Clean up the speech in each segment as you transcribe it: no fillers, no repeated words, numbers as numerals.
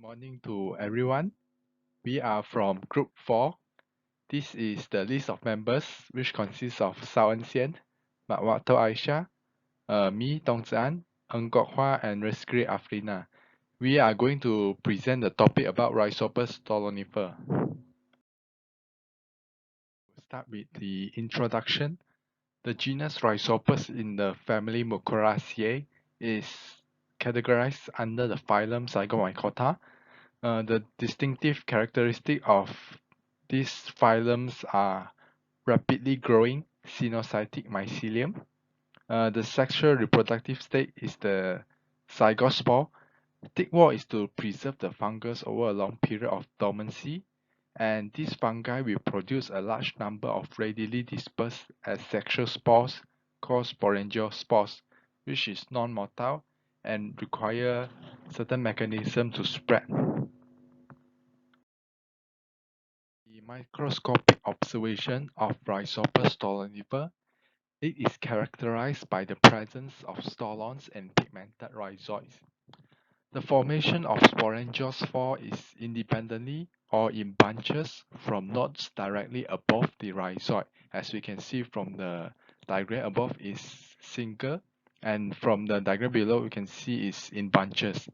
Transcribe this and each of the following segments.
Morning to everyone. We are from Group 4. This is the list of members, which consists of Sao Xian, Matwato Aisha, me, Dong Zan, Ng Kok Hua, and Rizky Afrina. We are going to present the topic about Rhizopus stolonifer. We'll start with the introduction. The genus Rhizopus in the family Mucoraceae is categorized under the phylum Zygomycota. The distinctive characteristic of these phylums are rapidly growing cenocytic mycelium. The sexual reproductive state is the zygospore. Thick wall is to preserve the fungus over a long period of dormancy, and these fungi will produce a large number of readily dispersed asexual spores called sporangiospores, which is non-motile and require certain mechanism to spread. The microscopic observation of Rhizopus stolonifer, it is characterized by the presence of stolons and pigmented rhizoids. The formation of sporangiospore is independently or in bunches from nodes directly above the rhizoid. As we can see from the diagram above is single, and from the diagram below we can see is in bunches.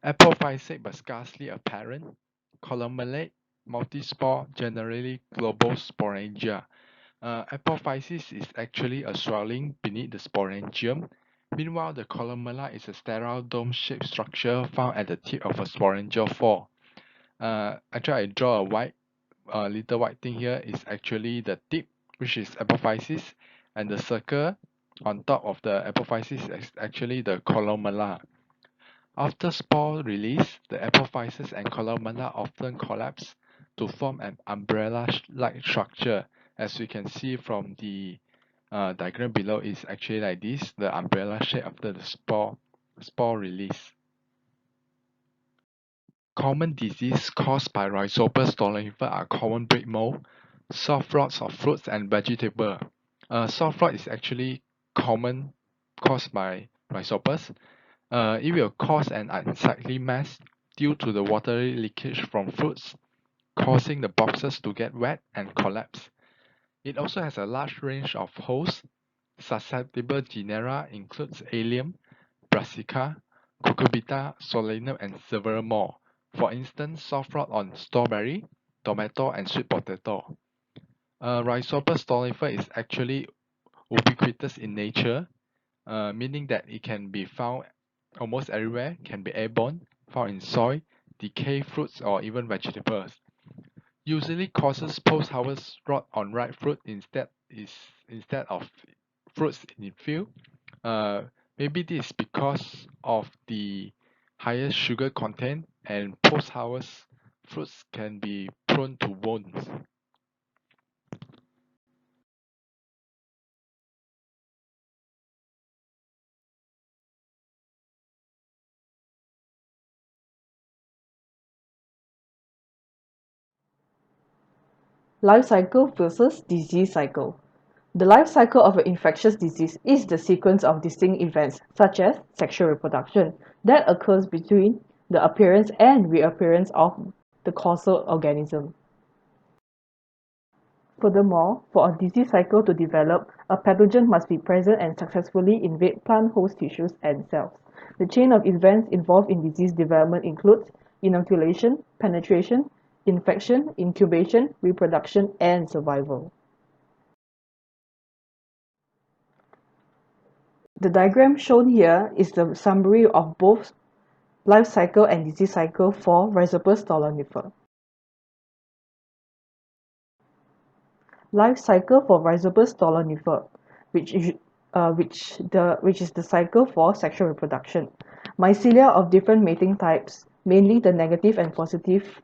Apophysic but scarcely apparent, columellate, multispore, generally global sporangia. Apophysis is actually a swelling beneath the sporangium. Meanwhile, the columella is a sterile dome-shaped structure found at the tip of a sporangiophore. Actually, I draw a white, little white thing here is actually the tip, which is apophysis, and the circle on top of the apophysis is actually the columella. After spore release, the apophysis and columella often collapse to form an umbrella-like structure. As we can see from the diagram below, is actually like this, the umbrella shape after the spore release. Common disease caused by Rhizopus stolonifer are common break mold, soft rots of fruits and vegetable. Soft rot is actually common caused by Rhizopus. It will cause an unsightly mess due to the watery leakage from fruits, causing the boxes to get wet and collapse. It also has a large range of hosts. Susceptible genera includes Allium, Brassica, Cucurbita, Solanum, and several more. For instance, soft rot on strawberry, tomato, and sweet potato. Rhizopus stolonifer is actually ubiquitous in nature, meaning that it can be found almost everywhere, can be airborne, found in soil, decayed fruits, or even vegetables. Usually causes post-harvest rot on ripe fruit instead of fruits in field. Maybe this is because of the higher sugar content, and post-harvest fruits can be prone to wounds. Life cycle versus disease cycle. The life cycle of an infectious disease is the sequence of distinct events, such as sexual reproduction, that occurs between the appearance and reappearance of the causal organism. Furthermore, for a disease cycle to develop, a pathogen must be present and successfully invade plant host tissues and cells. The chain of events involved in disease development includes inoculation, penetration, infection, incubation, reproduction, and survival. The diagram shown here is the summary of both life cycle and disease cycle for Rhizopus stolonifer. Life cycle for Rhizopus stolonifer, which is the cycle for sexual reproduction. Mycelia of different mating types, mainly the negative and positive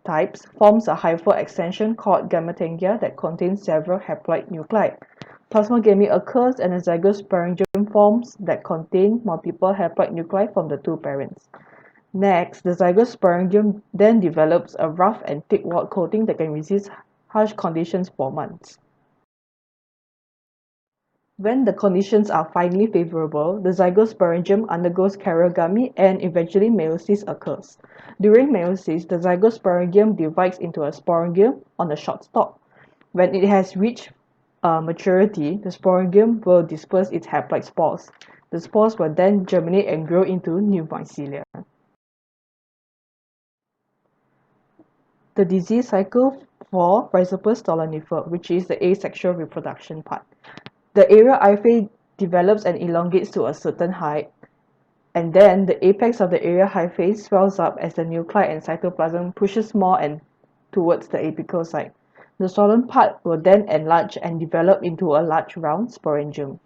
types, forms a hyphal extension called gametangia that contains several haploid nuclei. Plasmogamy occurs and a zygosporangium forms that contain multiple haploid nuclei from the two parents. Next, the zygosporangium then develops a rough and thick-walled coating that can resist harsh conditions for months. When the conditions are finally favorable, the zygosporangium undergoes karyogamy and eventually meiosis occurs. During meiosis, the zygosporangium divides into a sporangium on the short stalk. When it has reached maturity, the sporangium will disperse its haploid spores. The spores will then germinate and grow into new mycelia. The disease cycle for Rhizopus stolonifer, which is the asexual reproduction part. The area hyphae develops and elongates to a certain height, and then the apex of the area hyphae swells up as the nuclei and cytoplasm pushes more and towards the apical site. The swollen part will then enlarge and develop into a large round sporangium.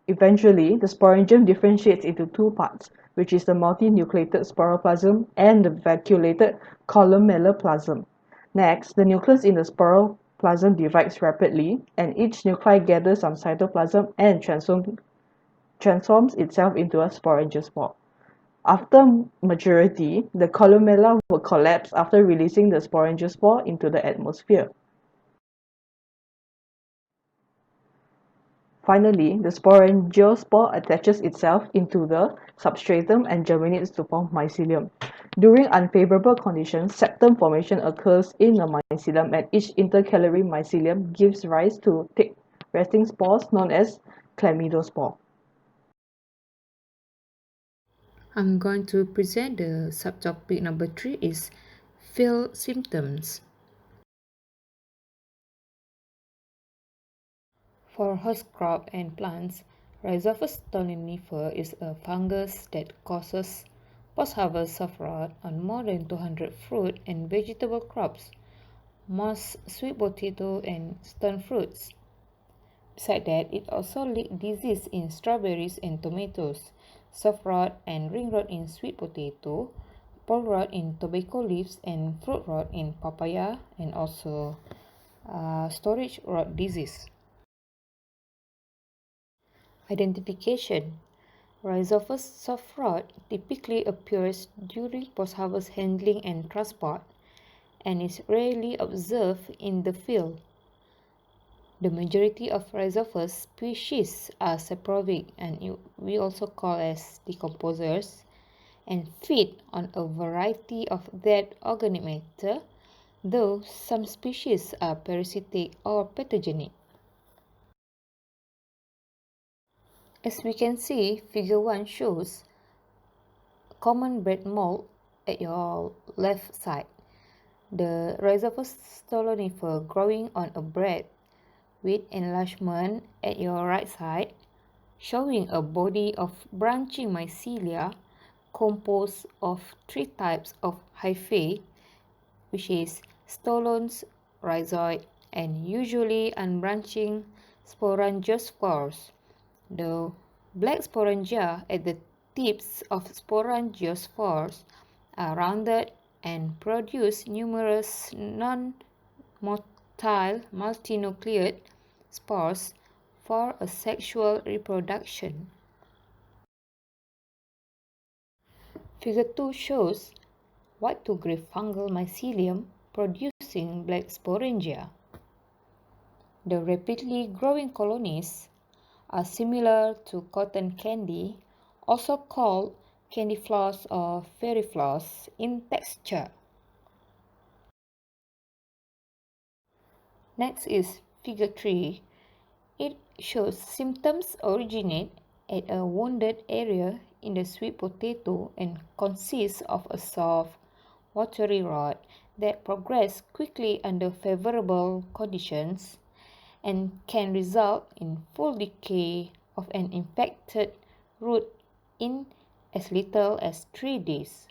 Eventually, the sporangium differentiates into two parts, which is the multinucleated sporoplasm and the vacuolated columellar plasm. Next, the nucleus in the sporoplasm divides rapidly, and each nuclei gathers some cytoplasm and transforms itself into a sporangiospore. After maturity, the columella will collapse after releasing the sporangiospore into the atmosphere. Finally, the sporangiospore attaches itself into the substratum and germinates to form mycelium. During unfavorable conditions, septum formation occurs in the mycelium, and each intercalary mycelium gives rise to thick resting spores known as chlamydospore. I'm going to present the subtopic number 3 is field symptoms. For host crop and plants, Rhizopus stolonifer is a fungus that causes post-harvest soft rot on more than 200 fruit and vegetable crops, most sweet potato and stone fruits. Besides that, it also leads disease in strawberries and tomatoes, soft rot and ring rot in sweet potato, pole rot in tobacco leaves, and fruit rot in papaya, and also storage rot disease. Identification. Rhizopus soft rot typically appears during post-harvest handling and transport and is rarely observed in the field. The majority of Rhizopus species are saprobic and we also call as decomposers and feed on a variety of dead organic matter, though some species are parasitic or pathogenic. As we can see, figure 1 shows common bread mold at your left side. The Rhizopus stolonifer growing on a bread with enlargement at your right side, showing a body of branching mycelia composed of 3 types of hyphae, which is stolons, rhizoid, and usually unbranching sporangiospores. The black sporangia at the tips of sporangiospores are rounded and produce numerous non-motile multinucleate spores for asexual reproduction. Figure 2 shows white to grey fungal mycelium producing black sporangia. The rapidly growing colonies are similar to cotton candy, also called candy floss or fairy floss in texture. Next is figure 3. It shows symptoms originate at a wounded area in the sweet potato and consists of a soft, watery rot that progresses quickly under favorable conditions and can result in full decay of an infected root in as little as 3 days.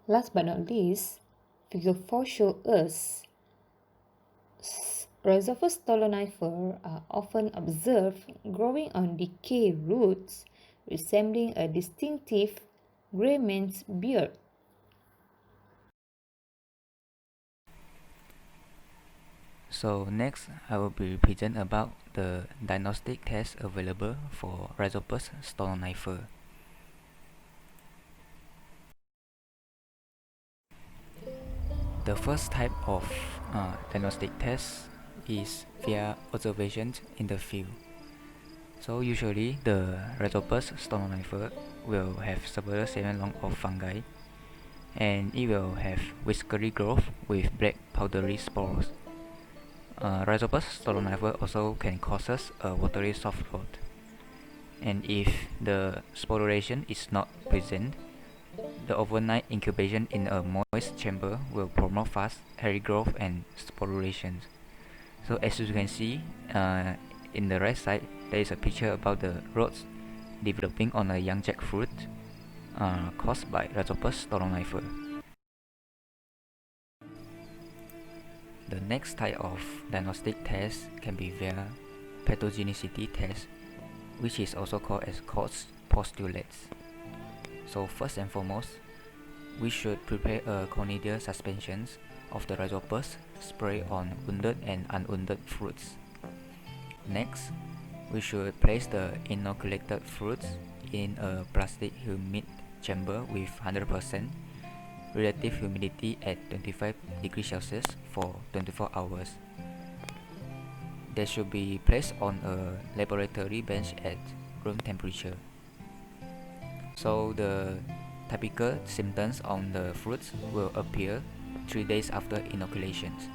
Last but not least, figure 4 shows us Rhizopus stolonifer are often observed growing on decayed roots, resembling a distinctive grey man's beard. So next, I will be present about the diagnostic tests available for Rhizopus stolonifer. The first type of diagnostic test is via observation in the field. So usually the Rhizopus stolonifer will have several cm long of fungi, and it will have whiskery growth with black powdery spores. Rhizopus stolonifer also can cause a watery soft rot, and if the sporulation is not present, the overnight incubation in a moist chamber will promote fast hairy growth and sporulation. So as you can see in the right side, there is a picture about the rots developing on a young jackfruit caused by Rhizopus stolonifer. The next type of diagnostic test can be via pathogenicity test, which is also called as cause postulates. So first and foremost, we should prepare a conidial suspensions of the Rhizopus spray on wounded and unwounded fruits. Next, we should place the inoculated fruits in a plastic humid chamber with 100% relative humidity at 25 degrees Celsius for 24 hours. They should be placed on a laboratory bench at room temperature. So the typical symptoms on the fruits will appear 3 days after inoculations.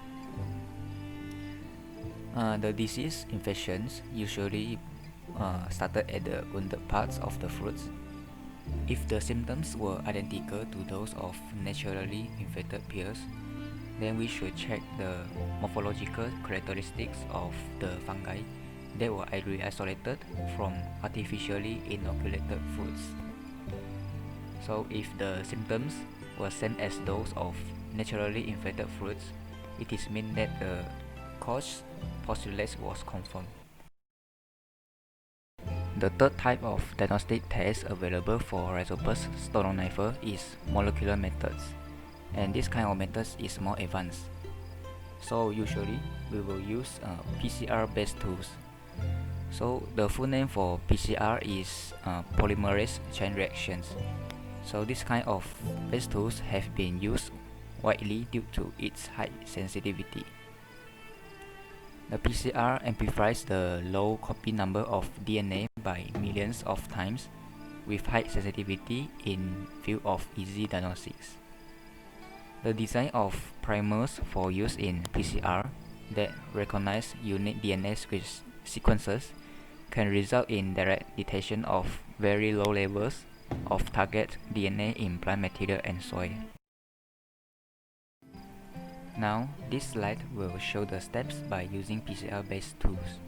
The disease infections usually started at the wounded parts of the fruits. If the symptoms were identical to those of naturally infected peers, then we should check the morphological characteristics of the fungi that were isolated from artificially inoculated fruits. So if the symptoms were same as those of naturally infected fruits, it is mean that the cause postulate was confirmed. The third type of diagnostic test available for Rhizopus stolonifer is molecular methods, and this kind of methods is more advanced. So usually we will use PCR based tools. So the full name for PCR is polymerase chain reactions. So this kind of based tools have been used widely due to its high sensitivity. The PCR amplifies the low copy number of DNA by millions of times with high sensitivity in view of easy diagnostics. The design of primers for use in PCR that recognize unique DNA sequences can result in direct detection of very low levels of target DNA in plant material and soil. Now, this slide will show the steps by using PCR-based tools.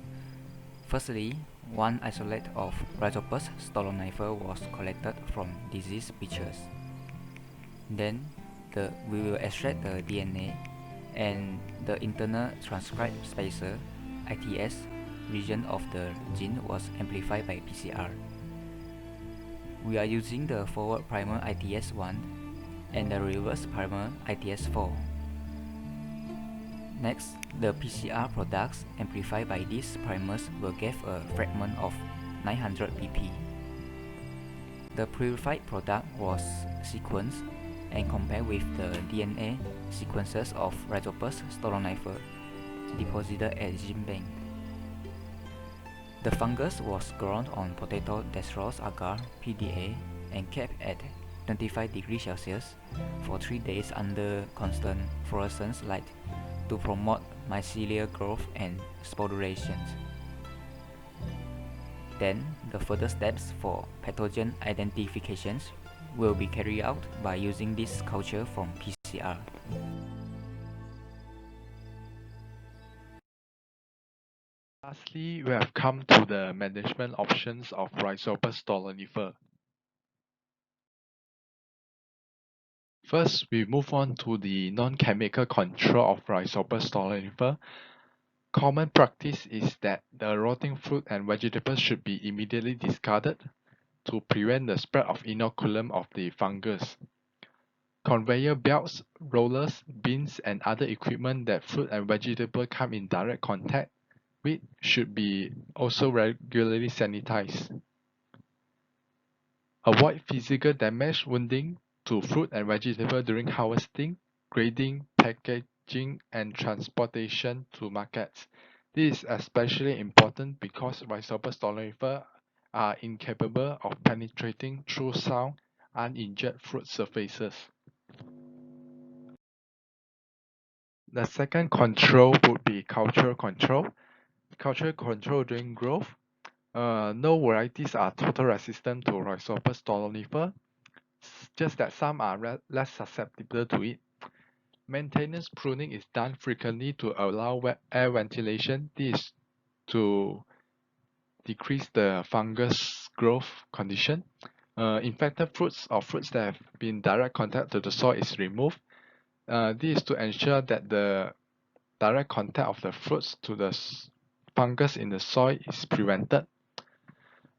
Firstly, one isolate of Rhizopus stolonifer was collected from disease pictures. Then, we will extract the DNA and the internal transcript spacer (ITS) region of the gene was amplified by PCR. We are using the forward primer ITS1 and the reverse primer ITS4. Next, the PCR products amplified by these primers will give a fragment of 900 pp. The purified product was sequenced and compared with the DNA sequences of Rhizopus stolonifer deposited at gene bank. The fungus was grown on potato dextrose agar PDA and kept at 25 degrees Celsius for 3 days under constant fluorescence light to promote mycelial growth and sporulation. Then, the further steps for pathogen identifications will be carried out by using this culture from PCR. Lastly, we have come to the management options of Rhizopus stolonifer. First, we move on to the non-chemical control of Rhizopus stolonifer. Common practice is that the rotting fruit and vegetables should be immediately discarded to prevent the spread of inoculum of the fungus. Conveyor belts, rollers, bins, and other equipment that fruit and vegetable come in direct contact with should be also regularly sanitized. Avoid physical damage, wounding to fruit and vegetable during harvesting, grading, packaging and transportation to markets. This is especially important because Rhizopus stolonifer are incapable of penetrating through sound uninjured fruit surfaces. The second control would be cultural control. Cultural control during growth. No varieties are total resistant to Rhizopus stolonifer, just that some are less susceptible to it. Maintenance pruning is done frequently to allow air ventilation. This is to decrease the fungus growth condition. Infected fruits or fruits that have been direct contact to the soil is removed. This is to ensure that the direct contact of the fruits to the fungus in the soil is prevented.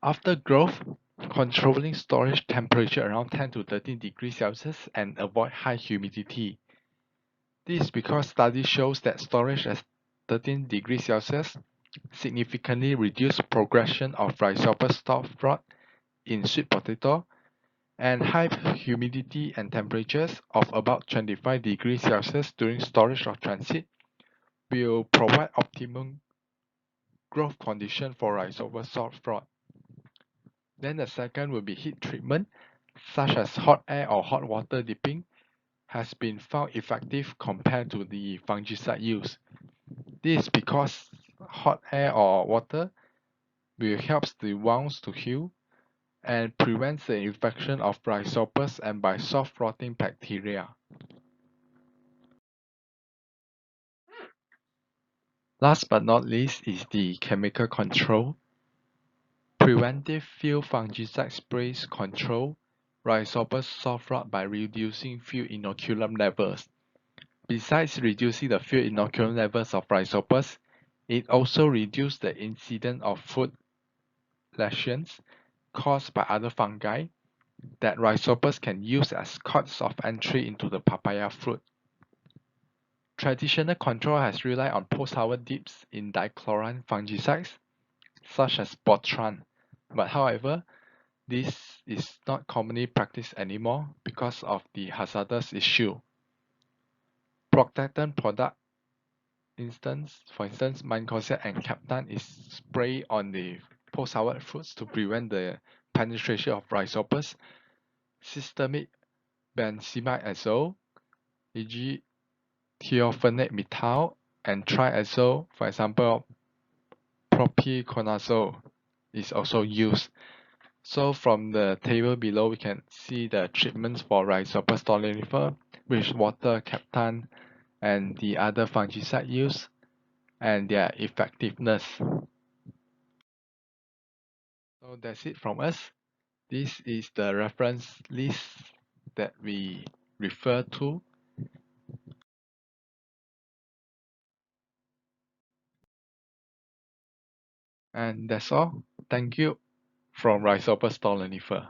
After growth, controlling storage temperature around 10 to 13 degrees Celsius and avoid high humidity. This is because study shows that storage at 13 degrees Celsius significantly reduce progression of Rhizopus stalk rot in sweet potato, and high humidity and temperatures of about 25 degrees Celsius during storage or transit will provide optimum growth condition for Rhizopus stalk rot. Then the second will be heat treatment, such as hot air or hot water dipping, has been found effective compared to the fungicide use. This is because hot air or water will help the wounds to heal and prevents the infection of Rhizopus and by soft rotting bacteria. Last but not least is the chemical control. Preventive field fungicide sprays control Rhizopus soft rot by reducing field inoculum levels. Besides reducing the field inoculum levels of Rhizopus, it also reduces the incidence of food lesions caused by other fungi that Rhizopus can use as courts of entry into the papaya fruit. Traditional control has relied on post-harvest dips in dichlorine fungicides, such as Botran, but however, this is not commonly practiced anymore because of the hazardous issue. Protectant product for instance, Mancozeb and Captan is sprayed on the post-harvest fruits to prevent the penetration of Rhizopus. Systemic benzimidazole, e.g. thiophanate methyl, and triazole, for example, propiconazole, is also used. So from the table below, we can see the treatments for Rhizopus stolonifer, with water, Captan, and the other fungicide used, and their effectiveness. So that's it from us. This is the reference list that we refer to. And that's all. Thank you from Rhizopus stolonifer.